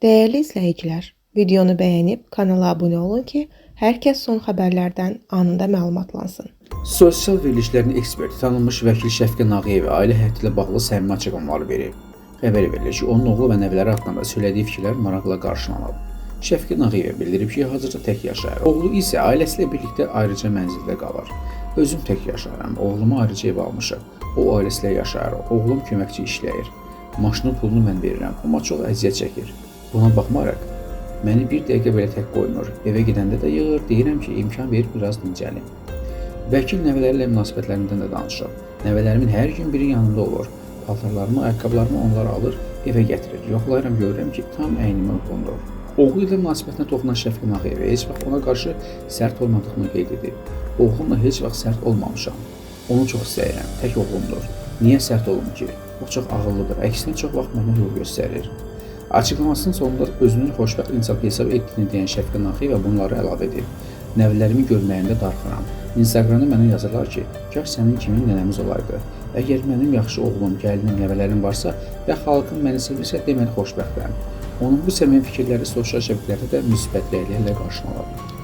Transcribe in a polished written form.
Değerli izləyicilər, videonu bəyənib kanala abunə olun ki, hər kəs son xəbərlərdən anında məlumatlansın. Sosial verilişlərin eksperti tanınmış vəkil Şəfiqə Nağıyev ailə həyatı ilə bağlı səmimi açıqlamalar verib. Xəbər verilir ki, onun oğlu və nəvələri haqqında söylediyi fikirlər maraqla qarşılanıb. Şəfiqə Nağıyev bildirib ki, hazırda tək yaşayır. Oğlu isə ailəsi ilə birlikdə ayrıca mənzildə qalır. Özüm tək yaşayıram, oğluma ayrıca ev almışıq. O ailəsi ilə yaşayır, oğlum köməkçi işləyir. Maşının pulunu mən verirəm, amma çox əziyyət çəkir. Buna baxmaraq, məni bir dəqiqə belə tək qoymur. Evə gedəndə də yığır, deyirəm ki, imkan verir biraz dincəlim. Vəkil nəvələrlə münasibətlərindən də danışıb. Nəvələrimin hər gün biri yanında olur. Paltarlarımı, ayaqqabılarımı onlar alır, evə gətirir. Yoxlayıram, görürəm ki, tam əynimə uyğundur. Oğlu ilə münasibətinə toxunan Şəfiqə Nağıyeva heç vaxt ona qarşı sərt olmadığını qeyd edib. Oğlumla heç vaxt sərt olmamışam. Onu çox istəyirəm, tək oğlumdur. Niyə sərt olum ki? O çox ağıllıdır, əksinə çox vaxt mənə yol göstərir. Açıqlamasının sonunda özünün xoşbəxt insan hesab etdiyini deyən Şəfiqə Nağıyeva bunları əlavə edib. Nəvələrimi görməyəndə darıxıram. Instagramda mənə yazırlar ki, kaş sənin kimi nənəmiz olaydı. Əgər mənim yaxşı oğlum, gəlinim, nəvələrim varsa və xalqım məni sevirsə, deməli xoşbəxtəm. Onun bu səmimi fikirləri sosial şəbəkələrdə də müsbət rəylərlə qarşılanıb.